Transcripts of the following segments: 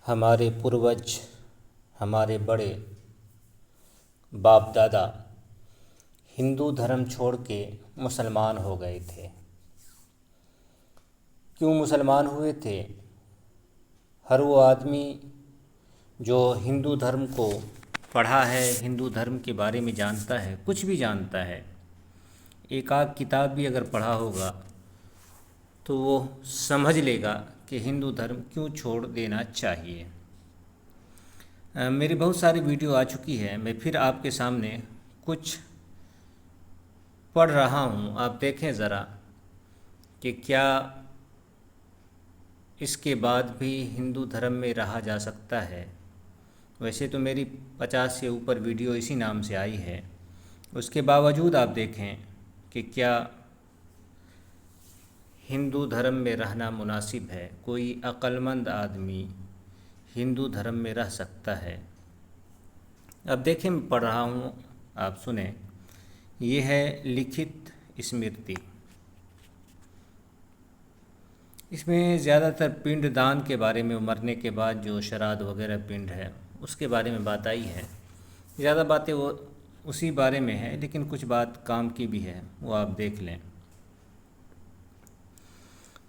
हमारे पूर्वज, हमारे बड़े बाप दादा हिंदू धर्म छोड़ के मुसलमान हो गए थे। क्यों मुसलमान हुए थे? हर वो आदमी जो हिंदू धर्म को पढ़ा है, हिंदू धर्म के बारे में जानता है, कुछ भी जानता है, एक आध किताब भी अगर पढ़ा होगा तो वो समझ लेगा कि हिंदू धर्म क्यों छोड़ देना चाहिए। मेरी बहुत सारी वीडियो आ चुकी है, मैं फिर आपके सामने कुछ पढ़ रहा हूँ। आप देखें ज़रा कि क्या इसके बाद भी हिंदू धर्म में रहा जा सकता है। वैसे तो मेरी 50 से ऊपर वीडियो इसी नाम से आई है, उसके बावजूद आप देखें कि क्या हिंदू धर्म में रहना मुनासिब है। कोई अक्लमंद आदमी हिंदू धर्म में रह सकता है। अब देखें, मैं पढ़ रहा हूँ, आप सुने। ये है लिखित स्मृति। इसमें ज़्यादातर पिंड दान के बारे में, मरने के बाद जो श्राद्ध वगैरह पिंड है उसके बारे में बात आई है। ज़्यादा बातें वो उसी बारे में है, लेकिन कुछ बात काम की भी है, वो आप देख लें।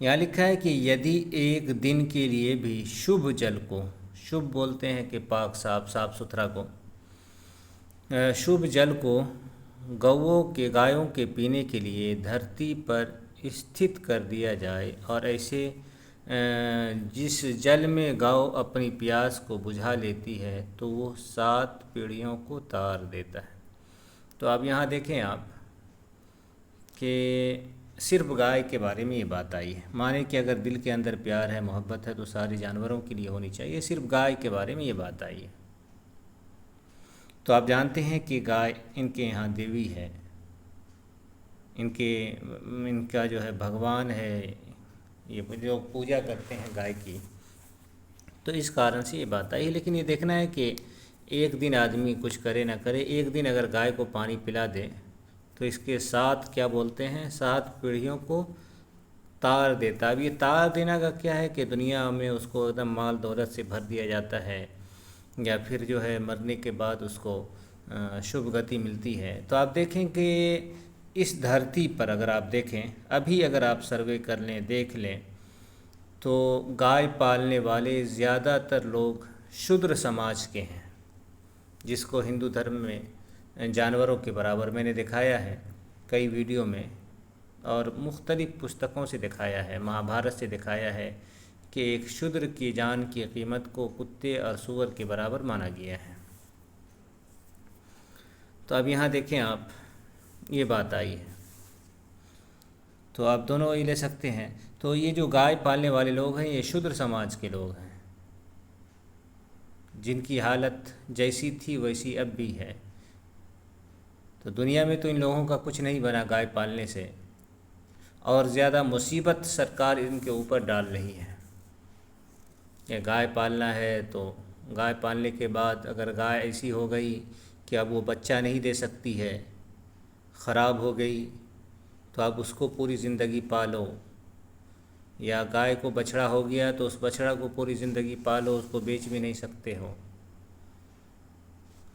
यहाँ लिखा है कि यदि एक दिन के लिए भी शुभ जल को, शुभ बोलते हैं कि पाक साफ सुथरा को, शुभ जल को गायों के पीने के लिए धरती पर स्थित कर दिया जाए, और ऐसे जिस जल में गाय अपनी प्यास को बुझा लेती है तो वो 7 पीढ़ियों को तार देता है। तो अब यहाँ देखें आप कि सिर्फ गाय के बारे में ये बात आई है। माने कि अगर दिल के अंदर प्यार है, मोहब्बत है, तो सारे जानवरों के लिए होनी चाहिए। सिर्फ गाय के बारे में ये बात आई है। तो आप जानते हैं कि गाय इनके यहाँ देवी है, इनका जो है भगवान है, ये जो पूजा करते हैं गाय की, तो इस कारण से ये बात आई है। लेकिन ये देखना है कि एक दिन आदमी कुछ करे ना करे, एक दिन अगर गाय को पानी पिला दे तो इसके 7, क्या बोलते हैं, 7 पीढ़ियों को तार देता। अब ये तार देना का क्या है कि दुनिया में उसको एकदम माल दौलत से भर दिया जाता है, या फिर जो है मरने के बाद उसको शुभ गति मिलती है। तो आप देखें कि इस धरती पर अगर आप देखें, अभी अगर आप सर्वे कर लें, देख लें, तो गाय पालने वाले ज़्यादातर लोग शूद्र समाज के हैं, जिसको हिंदू धर्म में जानवरों के बराबर मैंने दिखाया है कई वीडियो में, और मुख्तलिफ़ पुस्तकों से दिखाया है, महाभारत से दिखाया है कि एक शूद्र की जान की कीमत को कुत्ते और सूअर के बराबर माना गया है। तो अब यहाँ देखें आप, ये बात आई है, तो आप दोनों ही ले सकते हैं। तो ये जो गाय पालने वाले लोग हैं, ये शूद्र समाज के लोग हैं, जिनकी हालत जैसी थी वैसी अब भी है। तो दुनिया में तो इन लोगों का कुछ नहीं बना गाय पालने से, और ज़्यादा मुसीबत सरकार इनके ऊपर डाल रही है। या गाय पालना है तो गाय पालने के बाद अगर गाय ऐसी हो गई कि अब वो बच्चा नहीं दे सकती है, ख़राब हो गई, तो आप उसको पूरी ज़िंदगी पालो। या गाय को बछड़ा हो गया तो उस बछड़ा को पूरी ज़िंदगी पालो, उसको बेच भी नहीं सकते हो।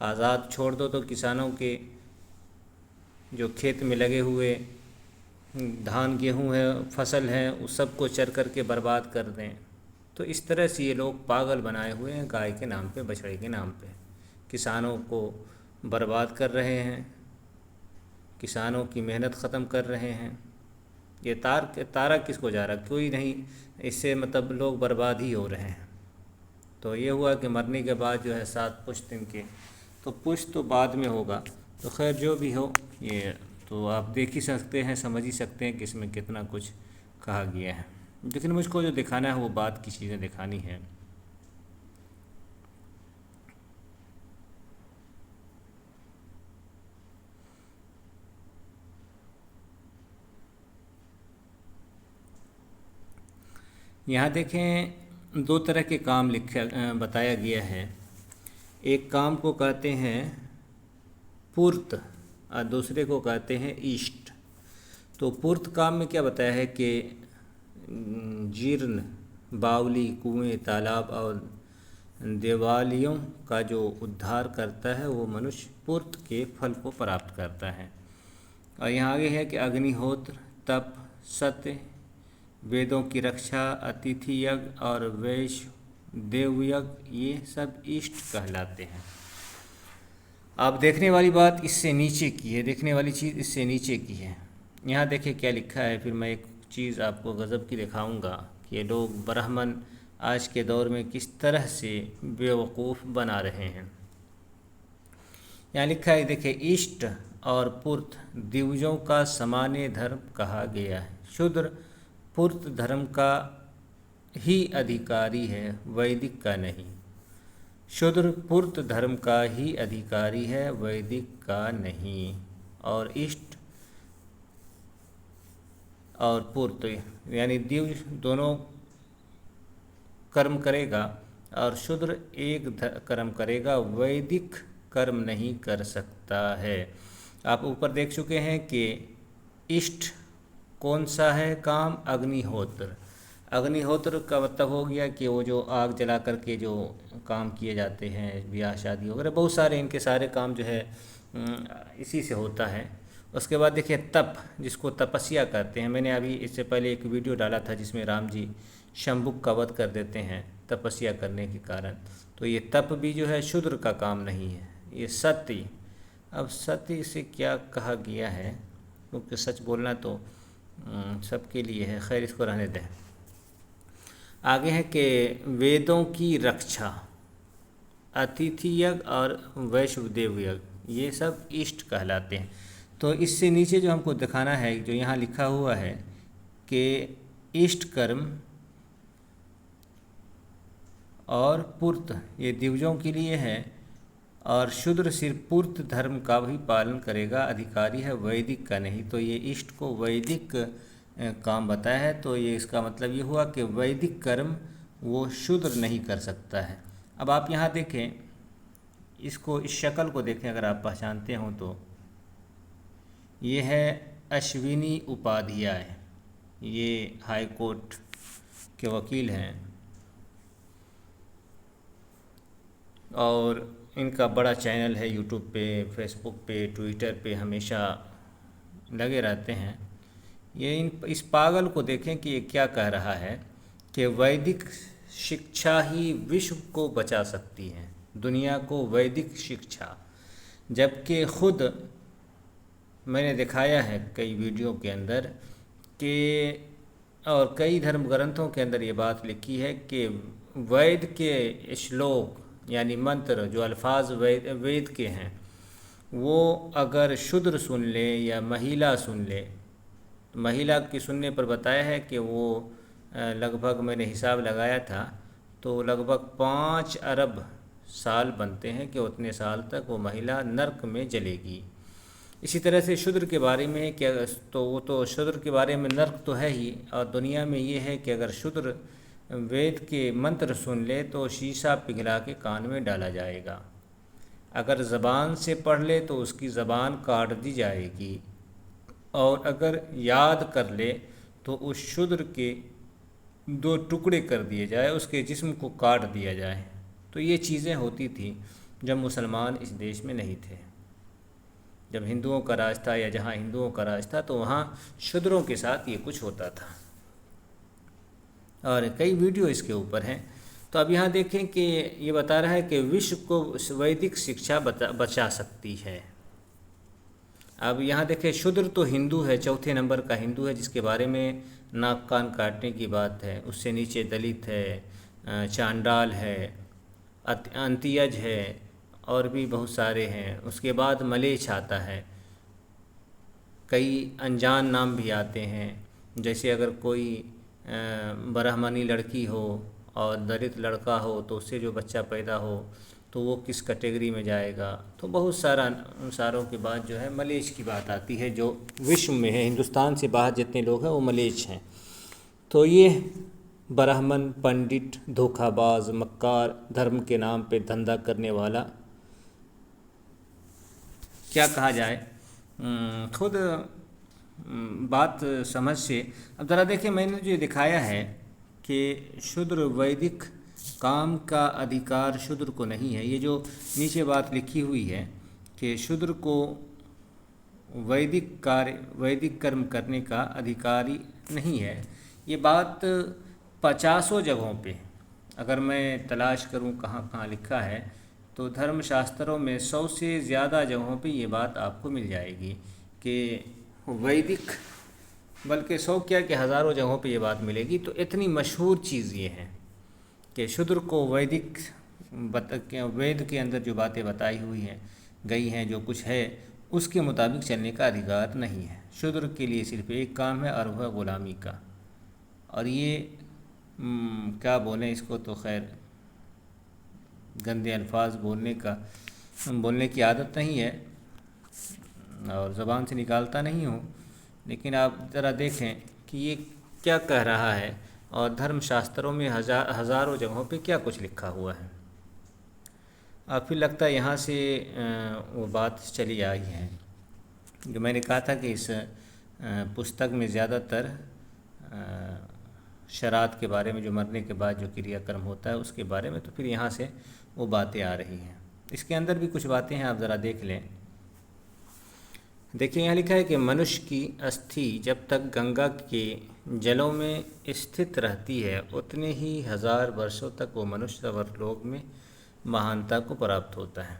आज़ाद छोड़ दो तो किसानों के जो खेत में लगे हुए धान गेहूँ है, फसल है, उस सब को चर कर के बर्बाद कर दें। तो इस तरह से ये लोग पागल बनाए हुए हैं गाय के नाम पे, बछड़े के नाम पे। किसानों को बर्बाद कर रहे हैं, किसानों की मेहनत ख़त्म कर रहे हैं। ये तारा किसको जा रहा, कोई नहीं, इससे मतलब लोग बर्बाद ही हो रहे हैं। तो ये हुआ कि मरने के बाद जो है 7 पुश्त इनके, तो पुश्त तो बाद में होगा। तो खैर जो भी हो, ये तो आप देख ही सकते हैं, समझ ही सकते हैं कि इसमें कितना कुछ कहा गया है। लेकिन मुझको जो दिखाना है वो बात की चीज़ें दिखानी है। यहाँ देखें, 2 तरह के काम बताया गया है। एक काम को कहते हैं पूर्त और दूसरे को कहते हैं ईष्ट। तो पूर्त काम में क्या बताया है कि जीर्ण, बावली, कुएं, तालाब और देवालियों का जो उद्धार करता है वो मनुष्य पूर्त के फल को प्राप्त करता है। और यहाँ आगे है कि अग्निहोत्र, तप, सत्य, वेदों की रक्षा, अतिथि यज्ञ और वैश्य देवयज्ञ ये सब इष्ट कहलाते हैं। अब देखने वाली बात इससे नीचे की है, देखने वाली चीज़ इससे नीचे की है। यहाँ देखिए क्या लिखा है, फिर मैं एक चीज़ आपको गज़ब की दिखाऊंगा कि लोग ब्राह्मण आज के दौर में किस तरह से बेवकूफ़ बना रहे हैं। यहाँ लिखा है देखिए, इष्ट और पुर्त दिवजों का सामान्य धर्म कहा गया है। शूद्र पुर्त धर्म का ही अधिकारी है, वैदिक का नहीं। शूद्र पुर्त धर्म का ही अधिकारी है, वैदिक का नहीं। और इष्ट और पुर्त यानी दिव्य दोनों कर्म करेगा और शूद्र एक कर्म करेगा, वैदिक कर्म नहीं कर सकता है। आप ऊपर देख चुके हैं कि इष्ट कौन सा है काम, अग्निहोत्र। अग्निहोत्र का मतलब हो गया कि वो जो आग जला करके जो काम किए जाते हैं, ब्याह शादी वगैरह बहुत सारे इनके सारे काम जो है इसी से होता है। उसके बाद देखिए तप, जिसको तपस्या करते हैं। मैंने अभी इससे पहले एक वीडियो डाला था जिसमें राम जी शंभुक का वध कर देते हैं तपस्या करने के कारण। तो ये तप भी जो है शूद्र का काम नहीं है, ये सत्य। अब सत्य से क्या कहा गया है, क्योंकि सच बोलना तो सबके लिए है, खैर इसको रहने दें। आगे है कि वेदों की रक्षा, अतिथि यज्ञ और वैश्वदेव यज्ञ ये सब इष्ट कहलाते हैं। तो इससे नीचे जो हमको दिखाना है, जो यहाँ लिखा हुआ है कि इष्ट कर्म और पुर्त ये दिवजों के लिए है और शूद्र सिर्फ पुर्त धर्म का भी पालन करेगा, अधिकारी है, वैदिक का नहीं। तो ये इष्ट को वैदिक काम बताया है। तो ये इसका मतलब ये हुआ कि वैदिक कर्म वो शूद्र नहीं कर सकता है। अब आप यहाँ देखें, इसको इस शक्ल को देखें, अगर आप पहचानते हो तो ये है अश्विनी उपाध्याय, ये हाई कोर्ट के वकील हैं और इनका बड़ा चैनल है यूट्यूब पे, फेसबुक पे, ट्विटर पे हमेशा लगे रहते हैं। ये इस पागल को देखें कि ये क्या कह रहा है कि वैदिक शिक्षा ही विश्व को बचा सकती है, दुनिया को वैदिक शिक्षा। जबकि खुद मैंने दिखाया है कई वीडियो के अंदर कि और कई धर्म ग्रंथों के अंदर ये बात लिखी है कि वेद के श्लोक यानी मंत्र जो अल्फाज वेद के हैं वो अगर शूद्र सुन ले या महिला सुन ले, महिला की सुनने पर बताया है कि वो लगभग मैंने हिसाब लगाया था तो लगभग 5 अरब साल बनते हैं कि उतने साल तक वो महिला नरक में जलेगी। इसी तरह से शूद्र के बारे में क्या, तो वो तो शूद्र के बारे में नरक तो है ही, और दुनिया में ये है कि अगर शूद्र वेद के मंत्र सुन ले तो शीशा पिघला के कान में डाला जाएगा, अगर ज़बान से पढ़ ले तो उसकी ज़बान काट दी जाएगी, और अगर याद कर ले तो उस शूद्र के 2 टुकड़े कर दिए जाए, उसके जिस्म को काट दिया जाए। तो ये चीज़ें होती थी जब मुसलमान इस देश में नहीं थे। जब हिंदुओं का राज था या जहाँ हिंदुओं का राज था तो वहाँ शूद्रों के साथ ये कुछ होता था, और कई वीडियो इसके ऊपर हैं। तो अब यहाँ देखें कि ये बता रहा है कि विश्व को वैदिक शिक्षा बचा सकती है। अब यहाँ देखें, शूद्र तो हिंदू है, चौथे नंबर का हिंदू है, जिसके बारे में नाक कान काटने की बात है। उससे नीचे दलित है, चांडाल है, अंत्यज है, और भी बहुत सारे हैं। उसके बाद मलेच्छ आता है, कई अनजान नाम भी आते हैं। जैसे अगर कोई ब्राह्मणी लड़की हो और दलित लड़का हो तो उससे जो बच्चा पैदा हो तो वो किस कैटेगरी में जाएगा। तो बहुत सारा अनुसारों के बाद जो है मलेच्छ की बात आती है, जो विश्व में है, हिंदुस्तान से बाहर जितने लोग हैं वो मलेच्छ हैं। तो ये ब्राह्मण, पंडित, धोखाबाज, मक्कार, धर्म के नाम पे धंधा करने वाला, क्या कहा जाए, खुद बात समझ से। अब ज़रा देखिए, मैंने जो दिखाया है कि शूद्र वैदिक काम का अधिकार शूद्र को नहीं है। ये जो नीचे बात लिखी हुई है कि शूद्र को वैदिक कर्म करने का अधिकारी नहीं है, ये बात 50 जगहों पे अगर मैं तलाश करूं कहाँ कहाँ लिखा है तो धर्मशास्त्रों में 100 से ज़्यादा जगहों पे ये बात आपको मिल जाएगी कि वैदिक, बल्कि 100 क्या कि हज़ारों जगहों पे ये बात मिलेगी। तो इतनी मशहूर चीज़ ये है कि शूद्र को वेद के अंदर जो बातें बताई हुई हैं गई हैं, जो कुछ है उसके मुताबिक चलने का अधिकार नहीं है। शूद्र के लिए सिर्फ एक काम है और वह ग़ुलामी का। और ये क्या बोलें इसको, तो खैर गंदे अल्फाज बोलने की आदत नहीं है और ज़बान से निकालता नहीं हूँ, लेकिन आप ज़रा देखें कि ये क्या कह रहा है और धर्मशास्त्रों में हज़ारों जगहों पे क्या कुछ लिखा हुआ है। अब फिर लगता है यहाँ से वो बात चली आई है जो मैंने कहा था कि इस पुस्तक में ज़्यादातर शरात के बारे में, जो मरने के बाद जो क्रियाक्रम होता है उसके बारे में, तो फिर यहाँ से वो बातें आ रही हैं। इसके अंदर भी कुछ बातें हैं, आप ज़रा देख लें। देखिए यहाँ लिखा है कि मनुष्य की अस्थि जब तक गंगा के जलों में स्थित रहती है उतने ही 1000 वर्षों तक वो मनुष्य स्वर्गलोक में महानता को प्राप्त होता है।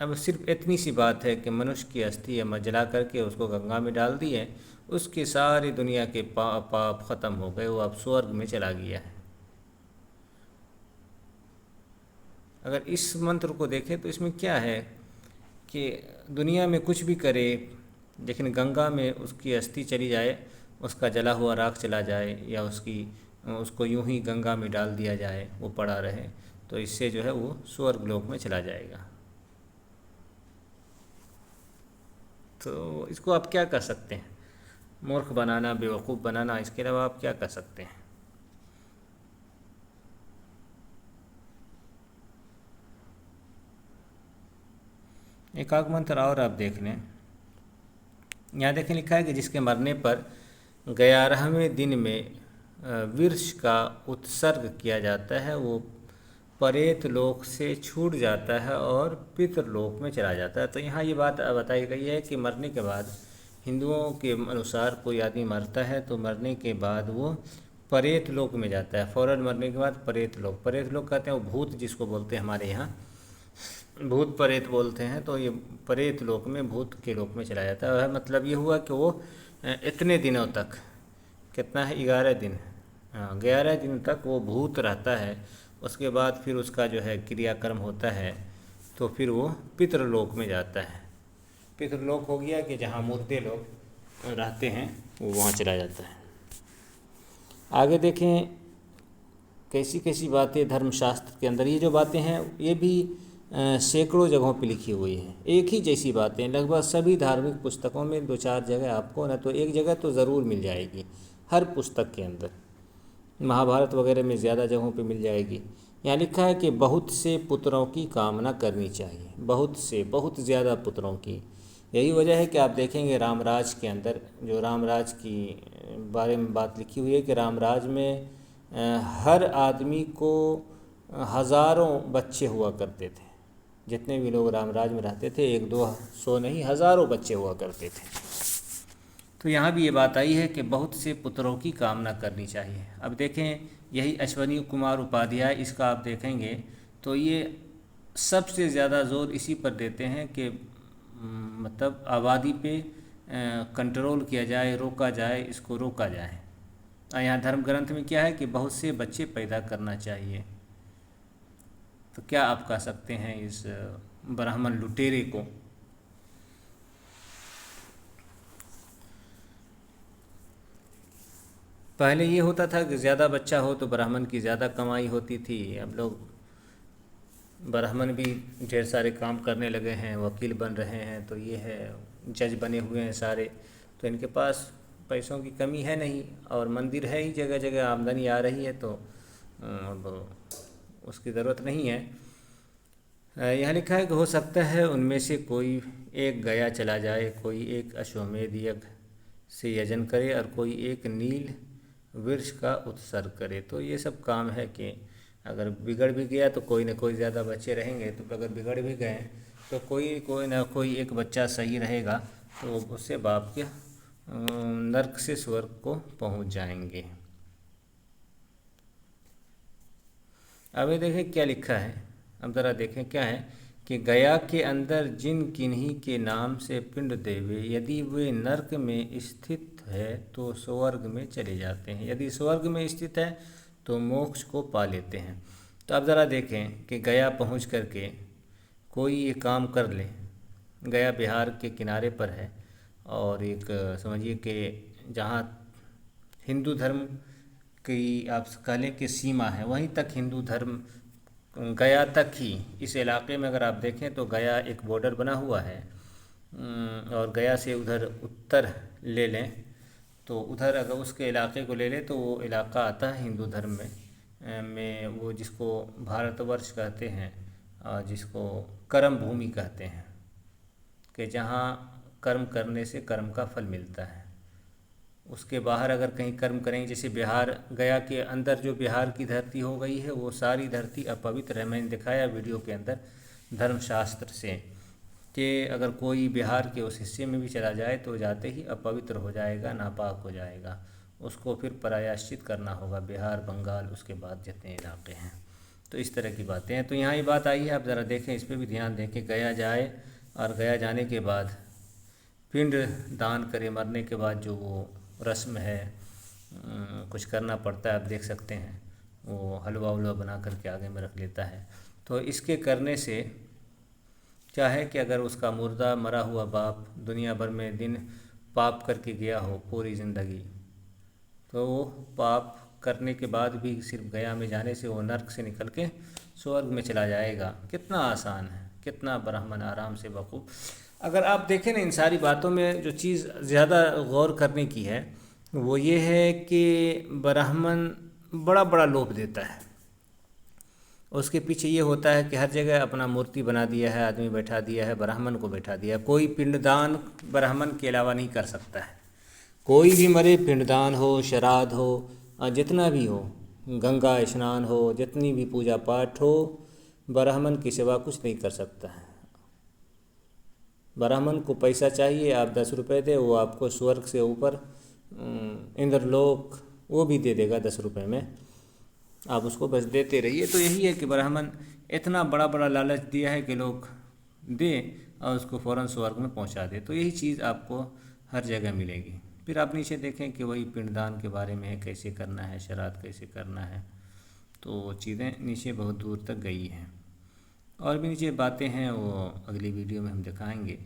अब सिर्फ इतनी सी बात है कि मनुष्य की अस्थि या जला करके उसको गंगा में डाल दी है, उसके सारी दुनिया के पाप ख़त्म हो गए, वो अब स्वर्ग में चला गया है। अगर इस मंत्र को देखें तो इसमें क्या है कि दुनिया में कुछ भी करे लेकिन गंगा में उसकी अस्थि चली जाए, उसका जला हुआ राख चला जाए या उसको यूं ही गंगा में डाल दिया जाए, वो पड़ा रहे, तो इससे जो है वो स्वर्ग लोक में चला जाएगा। तो इसको आप क्या कर सकते हैं? मूर्ख बनाना, बेवकूफ़ बनाना, इसके अलावा आप क्या कर सकते हैं? एक आग मंत्र और आप देख लें। यहाँ देखें लिखा है कि जिसके मरने पर 11वें दिन में विर्ष का उत्सर्ग किया जाता है वो परेत लोक से छूट जाता है और पितृलोक में चला जाता है। तो यहाँ ये बात बताई गई है कि मरने के बाद हिंदुओं के अनुसार कोई आदमी मरता है तो मरने के बाद वो परेत लोक में जाता है। फ़ौरन मरने के बाद परेत लोक कहते हैं, वो भूत जिसको बोलते हैं, हमारे यहाँ भूत प्रेत बोलते हैं। तो ये परेत लोक में, भूत के लोक में चला जाता है। मतलब ये हुआ कि वो इतने दिनों तक, कितना है, 11 दिन, हाँ 11 दिन तक वो भूत रहता है। उसके बाद फिर उसका जो है क्रियाक्रम होता है तो फिर वो पितृलोक में जाता है। पितृलोक हो गया कि जहाँ मुर्दे लोग रहते हैं वो वहाँ चला जाता है। आगे देखें कैसी कैसी बातें धर्मशास्त्र के अंदर, ये जो बातें हैं ये भी सैकड़ों जगहों पे लिखी हुई हैं। एक ही जैसी बातें लगभग सभी धार्मिक पुस्तकों में 2-4 जगह आपको ना तो एक जगह तो ज़रूर मिल जाएगी, हर पुस्तक के अंदर। महाभारत वगैरह में ज़्यादा जगहों पे मिल जाएगी। यहाँ लिखा है कि बहुत से पुत्रों की कामना करनी चाहिए, बहुत ज़्यादा पुत्रों की। यही वजह है कि आप देखेंगे रामराज के अंदर, जो रामराज की बारे में बात लिखी हुई है कि रामराज में हर आदमी को हज़ारों बच्चे हुआ करते थे। जितने भी लोग रामराज में रहते थे, 100-200 नहीं, हज़ारों बच्चे हुआ करते थे। तो यहाँ भी ये बात आई है कि बहुत से पुत्रों की कामना करनी चाहिए। अब देखें यही अश्वनी कुमार उपाध्याय, इसका आप देखेंगे तो ये सबसे ज़्यादा ज़ोर इसी पर देते हैं कि मतलब आबादी पे कंट्रोल किया जाए, रोका जाए, इसको रोका जाए। यहाँ धर्म ग्रंथ में क्या है कि बहुत से बच्चे पैदा करना चाहिए। तो क्या आप कह सकते हैं इस ब्राह्मण लुटेरे को? पहले ये होता था कि ज़्यादा बच्चा हो तो ब्राह्मण की ज़्यादा कमाई होती थी। अब लोग ब्राह्मण भी ढेर सारे काम करने लगे हैं, वकील बन रहे हैं, तो ये है, जज बने हुए हैं सारे, तो इनके पास पैसों की कमी है नहीं और मंदिर है ही, जगह जगह आमदनी आ रही है, तो अब उसकी ज़रूरत नहीं है। यहाँ लिखा है कि हो सकता है उनमें से कोई एक गया चला जाए, कोई एक अश्वमेध यज्ञ से यजन करे और कोई एक नील वृक्ष का उत्सर्ग करे। तो ये सब काम है कि अगर बिगड़ भी गया तो कोई ना कोई ज़्यादा बच्चे रहेंगे, तो अगर बिगड़ भी गए तो कोई ना कोई एक बच्चा सही रहेगा, तो उससे बाप के नर्क से स्वर्ग को पहुंच जाएंगे। अब ये देखें क्या लिखा है, अब ज़रा देखें क्या है कि गया के अंदर जिन किन्हीं के नाम से पिंड देवे, यदि वे नर्क में स्थित है तो स्वर्ग में चले जाते हैं, यदि स्वर्ग में स्थित है तो मोक्ष को पा लेते हैं। तो अब ज़रा देखें कि गया पहुंच करके कोई ये काम कर ले, गया बिहार के किनारे पर है और एक समझिए कि जहाँ हिंदू धर्म की आप कह लें कि सीमा है, वहीं तक हिंदू धर्म गया तक ही। इस इलाके में अगर आप देखें तो गया एक बॉर्डर बना हुआ है, और गया से उधर उत्तर ले लें तो उधर अगर उसके इलाके को ले लें तो वो इलाका आता है हिंदू धर्म में वो जिसको भारतवर्ष कहते हैं, जिसको कर्म भूमि कहते हैं, कि जहाँ कर्म करने से कर्म का फल मिलता है। उसके बाहर अगर कहीं कर्म करेंगे, जैसे बिहार, गया के अंदर जो बिहार की धरती हो गई है वो सारी धरती अपवित्र है। मैंने दिखाया वीडियो के अंदर धर्मशास्त्र से कि अगर कोई बिहार के उस हिस्से में भी चला जाए तो जाते ही अपवित्र हो जाएगा, नापाक हो जाएगा, उसको फिर प्रायश्चित करना होगा। बिहार, बंगाल, उसके बाद जितने इलाके हैं, तो इस तरह की बातें हैं। तो यहाँ ये बात आई है, आप ज़रा देखें, इस पर भी ध्यान दें कि गया जाए और गया जाने के बाद पिंड दान करे, मरने के बाद जो वो रस्म है, कुछ करना पड़ता है, आप देख सकते हैं वो हलवा उलवा बना करके आगे में रख लेता है। तो इसके करने से क्या है कि अगर उसका मुर्दा मरा हुआ बाप दुनिया भर में दिन पाप करके गया हो पूरी ज़िंदगी, तो वो पाप करने के बाद भी सिर्फ गया में जाने से वो नर्क से निकल के स्वर्ग में चला जाएगा। कितना आसान है, कितना ब्राह्मण आराम से बखूब। अगर आप देखें ना, इन सारी बातों में जो चीज़ ज़्यादा गौर करने की है वो ये है कि ब्राह्मण बड़ा बड़ा लोभ देता है। उसके पीछे ये होता है कि हर जगह अपना मूर्ति बना दिया है, आदमी बैठा दिया है, ब्राह्मण को बैठा दिया। कोई पिंडदान ब्राह्मण के अलावा नहीं कर सकता है। कोई भी मरे, पिंडदान हो, श्राद्ध हो, जितना भी हो, गंगा स्नान हो, जितनी भी पूजा पाठ हो, ब्राह्मण की सिवा कुछ नहीं कर सकता है। ब्राह्मण को पैसा चाहिए, आप 10 रुपये दे, वो आपको स्वर्ग से ऊपर इंद्रलोक वो भी दे देगा 10 रुपये में, आप उसको बस देते रहिए। तो यही है कि ब्राह्मण इतना बड़ा बड़ा लालच दिया है कि लोग दे और उसको फ़ौरन स्वर्ग में पहुंचा दे। तो यही चीज़ आपको हर जगह मिलेगी। फिर आप नीचे देखें कि वही पिंडदान के बारे में है, कैसे करना है, श्राद्ध कैसे करना है, तो चीज़ें नीचे बहुत दूर तक गई हैं। और भी नीचे बातें हैं, वो अगली वीडियो में हम दिखाएंगे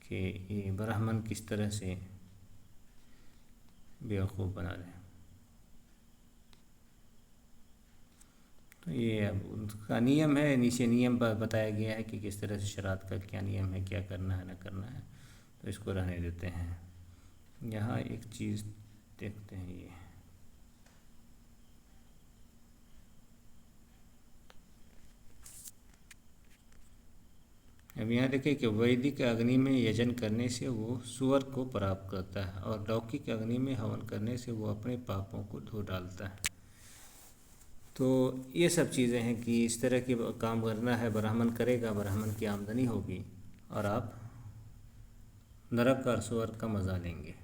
कि ये ब्राह्मण किस तरह से बेवकूफ़ बना रहे हैं। तो ये अब उनका नियम है, नीचे नियम बताया गया है कि किस तरह से श्राद्ध का क्या नियम है, क्या करना है, ना करना है। तो इसको रहने देते हैं। यहाँ एक चीज़ देखते हैं, ये अब यहाँ देखिए कि वैदिक अग्नि में यजन करने से वो स्वर्ग को प्राप्त करता है और लौकिक अग्नि में हवन करने से वो अपने पापों को धो डालता है। तो ये सब चीज़ें हैं कि इस तरह के काम करना है, ब्राह्मण करेगा, ब्राह्मण की आमदनी होगी और आप नरक और स्वर्ग का मज़ा लेंगे।